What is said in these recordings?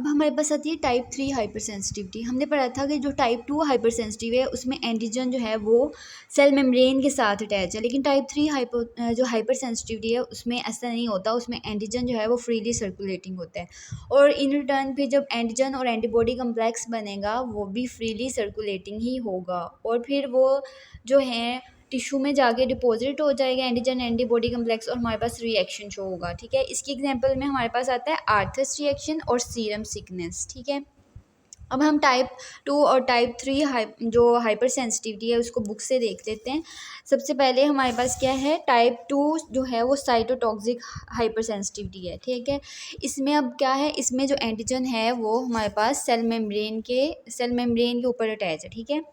अब हमारे पास आती है टाइप 3 हाइपर सेंसिटिविटी। हमने पढ़ा था कि जो टाइप 2 हाइपर सेंसिटिव है उसमें एंटीजन जो है वो सेल मेम्ब्रेन के साथ अटैच है, लेकिन टाइप 3 जो हाइपर सेंसिटिविटी है उसमें ऐसा नहीं होता। उसमें एंटीजन जो है वो फ्रीली सर्कुलेटिंग होता है और इन रिटर्न पे जब एंटीजन और एंटीबॉडी कम्प्लेक्स बनेगा वो भी फ्रीली सर्कुलेटिंग ही होगा और फिर वो जो है टिश्यू में जाके डिपॉजिट हो जाएगा एंटीजन एंटीबॉडी कम्प्लेक्स और हमारे पास रिएक्शन शो होगा। ठीक है, इसकी एग्जांपल में हमारे पास आता है आर्थस रिएक्शन और सीरम सिकनेस। ठीक है, अब हम टाइप 2 और टाइप 3 जो हाइपर सेंसिटिविटी है उसको बुक से देख लेते हैं। सबसे पहले हमारे पास क्या है, टाइप 2 जो है वो साइटोटॉक्सिक हाइपर सेंसिटिविटी है। ठीक है, इसमें अब क्या है, इसमें जो एंटीजन है वो हमारे पास सेल मेम्ब्रेन के ऊपर अटैच है। ठीक है,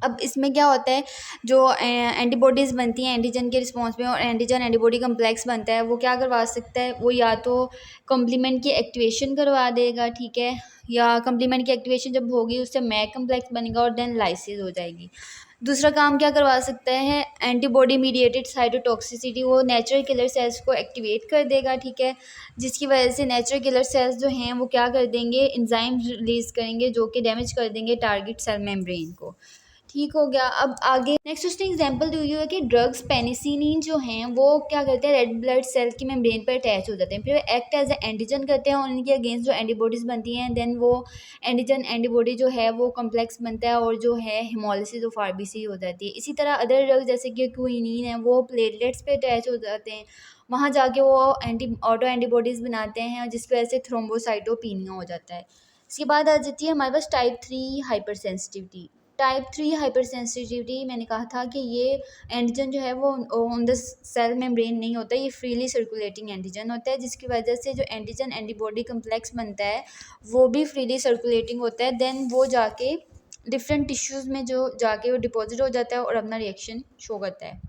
अब इसमें क्या होता है, जो एंटीबॉडीज़ बनती हैं एंटीजन के रिस्पॉन्स में और एंटीजन एंटीबॉडी कम्प्लेक्स बनता है, वो क्या करवा सकता है, वो या तो कॉम्प्लीमेंट की एक्टिवेशन करवा देगा। ठीक है, या कॉम्प्लीमेंट की एक्टिवेशन जब होगी उससे मैक कम्प्लेक्स बनेगा और देन लाइसिस हो जाएगी। दूसरा काम क्या करवा सकता है, एंटीबॉडी मीडिएटेड साइटोटॉक्सिसिटी, वो नेचुरल किलर सेल्स को एक्टिवेट कर देगा। ठीक है, जिसकी वजह से नेचुरल किलर सेल्स जो हैं वो क्या कर देंगे, एंजाइम रिलीज करेंगे जो कि डैमेज कर देंगे टारगेट सेल मेम्ब्रेन को। ठीक हो गया। अब आगे नेक्स्ट उसने एग्जांपल दी हुई है कि ड्रग्स पेनिसिलिन जो हैं वो क्या करते हैं, रेड ब्लड सेल की मेम्ब्रेन पर अटैच हो जाते हैं, फिर एक्ट एज ए एंटीजन करते हैं और उनके अगेंस्ट जो एंटीबॉडीज़ बनती हैं, देन वो एंटीजन एंटीबॉडी जो है वो कम्प्लेक्स बनता है और जो है हेमोलिसिस ऑफ आरबीसी हो जाती है। इसी तरह अदर ड्रग्स जैसे कि क्विनीन है वो प्लेटलेट्स पे अटैच हो जाते हैं, वहाँ जाके वो ऑटो एंटीबॉडीज़ बनाते हैं जिसकी वजह से थ्रोम्बोसाइटोपिनिया हो जाता है। इसके बाद आ जाती है हमारे पास type 3 hypersensitivity. Type 3 hypersensitivity मैंने कहा था कि ये एंटीजन जो है वो ऑन द सेल मेम्ब्रेन नहीं होता, ये फ्रीली सर्कुलेटिंग एंटीजन होता है, जिसकी वजह से जो एंटीजन एंटीबॉडी कम्प्लेक्स बनता है वो भी फ्रीली सर्कुलेटिंग होता है, देन वो जाके डिफरेंट टिश्यूज़ में जो जाके वो डिपॉजिट हो जाता है और अपना रिएक्शन शो करता है।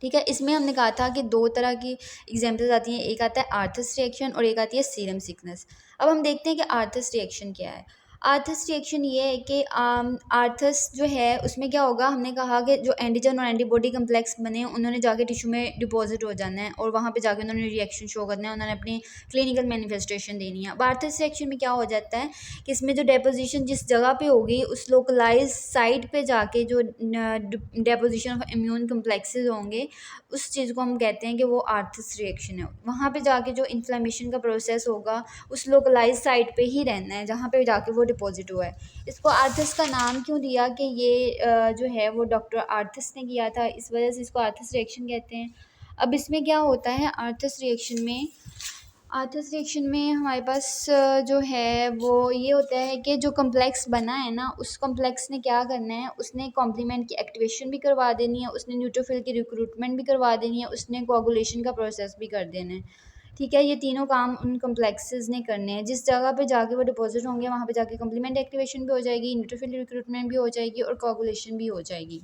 ठीक है, इसमें हमने कहा था कि दो तरह की एग्जांपल्स आती हैं, एक आता है आर्थस रिएक्शन और एक आती है सीरम सिकनेस। अब हम देखते हैं कि आर्थस रिएक्शन क्या है। आर्थस रिएक्शन ये है कि आर्थस जो है उसमें क्या होगा, हमने कहा कि जो एंटीजन और एंटीबॉडी कम्प्लेक्स बने उन्होंने जाके टिश्यू में डिपॉजिट हो जाना है और वहाँ पे जाके उन्होंने रिएक्शन शो करना है, उन्होंने अपनी क्लिनिकल मैनिफेस्टेशन देनी है। अब आर्थस रिएक्शन में क्या हो जाता है कि इसमें जो डेपोजिशन जिस जगह पे होगी उस लोकलाइज साइट पे जाके जो डेपोजिशन ऑफ इम्यून कम्प्लेक्सेस होंगे उस चीज़ को हम कहते हैं कि वो आर्थस रिएक्शन है। वहाँ पे जाके जो इन्फ्लेमेशन का प्रोसेस होगा उस लोकलाइज साइट पे ही रहना है जहाँ पे जाके वो डिपॉजिट हुआ है। इसको आर्थस का नाम क्यों दिया कि ये जो है वो डॉक्टर आर्थस ने किया था, इस वजह से इसको आर्थस रिएक्शन कहते हैं। अब इसमें क्या होता है, आर्थस रिएक्शन में हमारे पास जो है वो ये होता है कि जो कम्प्लेक्स बना है ना उस कम्प्लेक्स ने क्या करना है, उसने कॉम्प्लीमेंट की एक्टिवेशन भी करवा देनी है, उसने न्यूट्रोफिल की रिक्रूटमेंट भी करवा देनी है, उसने कोआगुलेशन का प्रोसेस भी कर देना है। ठीक है, ये तीनों काम उन कम्प्लेक्सेस ने करने हैं। जिस जगह पे जाके वो डिपॉजिट होंगे वहाँ पे जाके कम्प्लीमेंट एक्टिवेशन भी हो जाएगी, न्यूट्रोफिल रिक्रूटमेंट भी हो जाएगी और कोआगुलेशन भी हो जाएगी।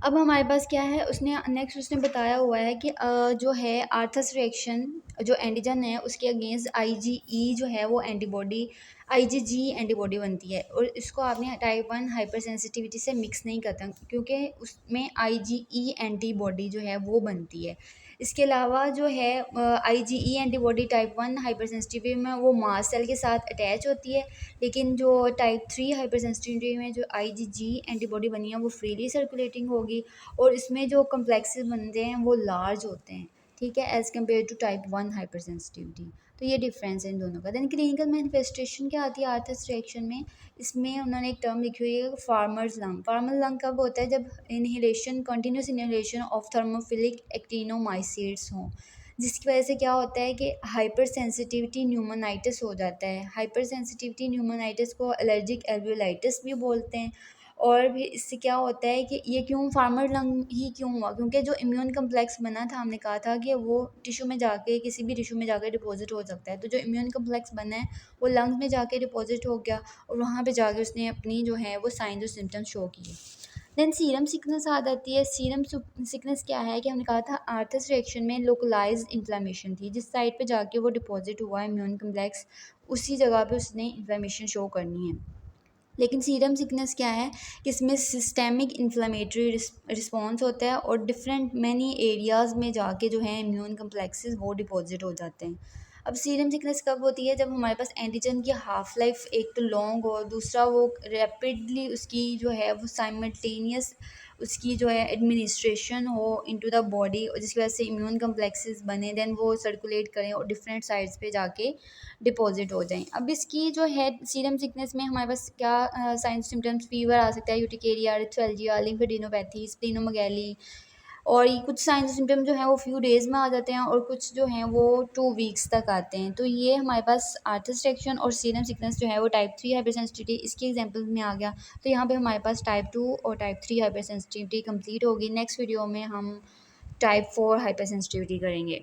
अब हमारे पास क्या है, उसने बताया हुआ है कि जो है आर्थस रिएक्शन जो एंटीजन है उसके अगेंस्ट आईजीई जो है वो एंटीबॉडी आईजीजी एंटीबॉडी बनती है और इसको आपने टाइप 1 हाइपर सेंसिटिविटी से मिक्स नहीं करता क्योंकि उसमें आईजीई एंटीबॉडी जो है वो बनती है। इसके अलावा जो है IgE antibody type 1 hyper sensitivity में वो मास्ट सेल के साथ अटैच होती है, लेकिन जो टाइप 3 हाइपर सेंसिटिविटी में जो आईजीजी एंटीबॉडी बनी है वो फ्रीली सर्कुलेटिंग होगी और इसमें जो कम्प्लेक्सेस बनते हैं वो लार्ज होते हैं। ठीक है, as compare to type 1 hyper sensitivity. तो ये डिफरेंस है इन दोनों का। देन क्लिनिकल मैनिफेस्टेशन क्या आती है आर्थस रिएक्शन में, इसमें उन्होंने एक टर्म लिखी हुई है फार्मर्स लंग। फार्मर लंग कब होता है, जब inhalation continuous inhalation of thermophilic actinomycetes हों, जिसकी वजह से क्या होता है कि हाइपर सेंसिटिविटी न्यूमोनाइटिस हो जाता है। हाइपर सेंसिटिविटी न्यूमोनाइटिस को एलर्जिक एल्वियोलाइटिस भी बोलते हैं। और भी इससे क्या होता है कि ये क्यों फार्मर लंग ही क्यों हुआ, क्योंकि जो इम्यून कम्प्लेक्स बना था हमने कहा था कि वो टिश्यू में जाके किसी भी टिश्यू में जाकर डिपॉजिट हो सकता है, तो जो इम्यून कम्प्लेक्स बना है वो लंग्स में जाके डिपॉजिट हो गया और वहाँ पे जाके उसने अपनी जो है वो साइंस और सिम्टम्स शो किए। देन सीरम सिकनेस आ जाती है। सीरम सिकनेस क्या है कि हमने कहा था आर्थस रिएक्शन में लोकलाइज्ड इन्फ्लेमेशन थी, जिस साइड पे जाके वो डिपॉजिट हुआ इम्यून कम्प्लेक्स उसी जगह पे उसने इन्फ्लेमेशन शो करनी है। लेकिन सीरम सिकनेस क्या है कि इसमें सिस्टेमिक इन्फ्लेमेटरी रिस्पॉन्स होता है और डिफरेंट मैनी एरियाज़ में जाके जो है इम्यून कम्प्लेक्सेस वो डिपॉजिट हो जाते हैं। अब सीरम सिकनेस कब होती है? जब हमारे पास एंटीजन की हाफ लाइफ एक तो लॉन्ग हो, दूसरा वो रैपिडली उसकी जो है वो साइमल्टेनियस उसकी जो है एडमिनिस्ट्रेशन हो इनटू द बॉडी, और जिसकी वजह से इम्यून कम्प्लेक्सेस बने, देन वो सर्कुलेट करें और डिफरेंट साइड्स पे जाके डिपॉजिट हो जाएं। अब इसकी जो है सीरम सिकनेस में हमारे पास क्या साइंस सिम्टम्स, फीवर आ सकता है, यूटिकेरिया, एरिथ्रैल्जिया, लिम्फेडिनोपैथी, स्प्लीनोमेगैली, और ये कुछ साइंस सिम्टम जो हैं वो फ्यू डेज़ में आ जाते हैं और कुछ जो हैं वो 2 वीक्स तक आते हैं। तो ये हमारे पास आर्थस रिएक्शन और सीरम सिकनेस जो है वो टाइप 3 हाइपर सेंसिटिविटी इसके एग्जांपल में आ गया। तो यहाँ पे हमारे पास टाइप 2 और टाइप 3 हाइपर सेंसिटिविटी कंप्लीट होगी। नेक्स्ट वीडियो में हम टाइप 4 हाइपर सेंसिटिविटी करेंगे।